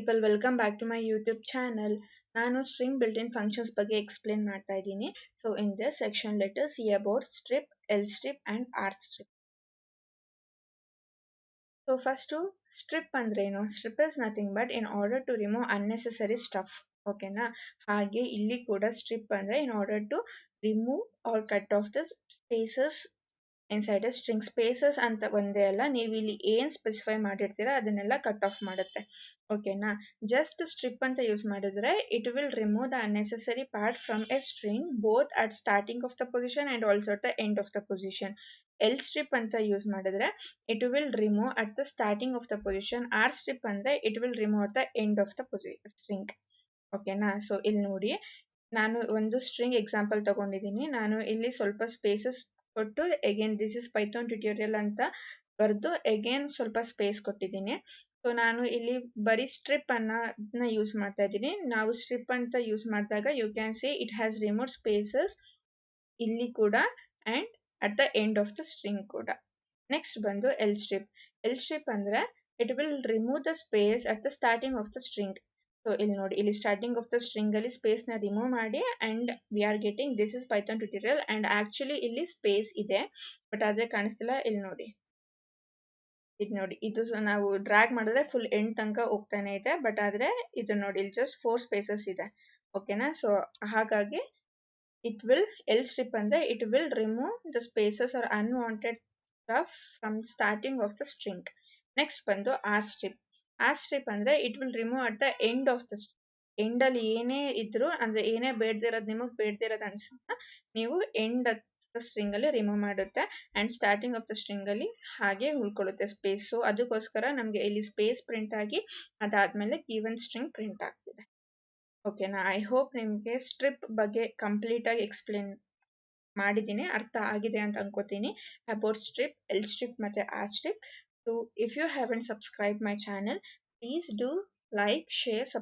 people, welcome back to my YouTube channel. ನಾನು string built-in functions ಬಗ್ಗೆ explain ಮಾಡ್ತಾ ಇದ್ದೀನಿ. So in this section, let us see about strip, lstrip and rstrip. So first to strip ಅಂದ್ರೇನು? Strip is nothing but in order to remove unnecessary stuff. ಓಕೆನಾ? ಹಾಗೆ ಇಲ್ಲಿ ಕೂಡ strip ಅಂದ್ರೆ in order to remove or cut off the spaces inside string. Spaces ಅಂತ ಒಂದೇ ಅಲ್ಲ, ನೀವು ಇಲ್ಲಿ ಏನ್ ಸ್ಪೆಸಿಫೈ ಮಾಡಿರ್ತೀರಾ ಅದನ್ನೆಲ್ಲ ಕಟ್ ಆಫ್ ಮಾಡುತ್ತೆ. ಓಕೆನಾ? ಜಸ್ಟ್ ಸ್ಟ್ರಿಪ್ ಅಂತ ಯೂಸ್ ಮಾಡಿದ್ರೆ it will remove the unnecessary part from a string both at starting of the position and also at the end of the position. L strip ಅಂತ use ಮಾಡಿದ್ರೆ it will remove at the starting of the position. R strip ಅಂದ್ರೆ it will remove at the end of the string. ಓಕೆನಾ? So ಇಲ್ಲಿ ನೋಡಿ, ನಾನು ಒಂದು string example ತಗೊಂಡಿದ್ದೀನಿ. ನಾನು ಇಲ್ಲಿ ಸ್ವಲ್ಪ ಸ್ಪೇಸಸ್ ಕೊಟ್ಟು again this is Python tutorial ಅಂತ ಬರೆದು ಅಗೇನ್ ಸ್ವಲ್ಪ ಸ್ಪೇಸ್ ಕೊಟ್ಟಿದ್ದೀನಿ. ಸೊ ನಾನು ಇಲ್ಲಿ ಬರೀ ಸ್ಟ್ರಿಪ್ ಅನ್ನ ಯೂಸ್ ಮಾಡ್ತಾ ಇದ್ದೀನಿ. ನಾವು ಸ್ಟ್ರಿಪ್ ಅಂತ ಯೂಸ್ ಮಾಡಿದಾಗ you can see it has remove spaces ಇಲ್ಲಿ ಕೂಡ and at the end of the string ಕೂಡ. ನೆಕ್ಸ್ಟ್ ಬಂದು ಎಲ್ ಸ್ಟ್ರಿಪ್. ಎಲ್ ಸ್ಟ್ರಿಪ್ ಅಂದ್ರೆ it will remove the space at the starting of the string. So ಇಲ್ಲಿ ನೋಡಿ, ಇಲ್ಲಿ starting of the string ಅಲ್ಲಿ space ನ ರಿಮೂವ್ ಮಾಡಿ and we are getting this is Python tutorial. And actually ಇಲ್ಲಿ space ಇದೆ but ಆದ್ರೆ ಕಾಣಿಸ್ತಿಲ್ಲ. ಇಲ್ಲಿ ನೋಡಿ, ಇದು ನೋಡಿ, ಇದು ನಾವು ಡ್ರ್ಯಾಗ್ ಮಾಡಿದ್ರೆ ಫುಲ್ ಎಂಡ್ ತನಕ ಹೋಗ್ತಾನೆ ಇದೆ. ಬಟ್ ಆದ್ರೆ ಇದು ನೋಡಿ, ಇಲ್ಲಿ ಜಸ್ಟ್ 4 ಸ್ಪೇಸಸ್ ಇದೆ. ಓಕೆನಾ? ಸೊ ಹಾಗಾಗಿ ಇಟ್ ವಿಲ್ ಎಲ್ ಸ್ಟ್ರಿಪ್ ಅಂದ್ರೆ it will remove the spaces or unwanted stuff from starting of the string. Next ಬಂದು ಆರ್ ಸ್ಟ್ರಿಪ್. ಆರ್ ಸ್ಟ್ರಿಪ್ ಅಂದ್ರೆ it will remove at the end of the end ಅಲ್ಲಿ ಏನೇ ಇದ್ರು, ಅಂದ್ರೆ ಏನೇ ಬೇಡದಿರೋದು ನಿಮಗೆ ಬೇಡದಿರೋದು ಅನ್ಸುತ್ತಾ ನೀವು ಎಂಡ್ ಸ್ಟ್ರಿಂಗ್ ಅಲ್ಲಿ ರಿಮೂವ್ ಮಾಡುತ್ತೆ and starting of the string ಅಲ್ಲಿ ಹಾಗೆ ಉಳ್ಕೊಳ್ಳುತ್ತೆ ಸ್ಪೇಸ್. ಸೊ ಅದಕ್ಕೋಸ್ಕರ ನಮ್ಗೆ ಇಲ್ಲಿ ಸ್ಪೇಸ್ ಪ್ರಿಂಟ್ ಆಗಿ ಅದಾದ್ಮೇಲೆ ಗಿವನ್ ಸ್ಟ್ರಿಂಗ್ ಪ್ರಿಂಟ್ ಆಗ್ತಿದೆ. ಓಕೆನಾ? ಐ ಹೋಪ್ ನಿಮ್ಗೆ ಸ್ಟ್ರಿಪ್ ಬಗ್ಗೆ ಕಂಪ್ಲೀಟ್ ಆಗಿ ಎಕ್ಸ್ಪ್ಲೇನ್ ಮಾಡಿದ್ದೀನಿ, ಅರ್ಥ ಆಗಿದೆ ಅಂತ ಅನ್ಕೋತೀನಿ ಅಬೌಟ್ ಸ್ಟ್ರಿಪ್, ಎಲ್ ಸ್ಟ್ರಿಪ್ ಮತ್ತೆ R strip. So if you haven't subscribed my channel, please do like, share, subscribe.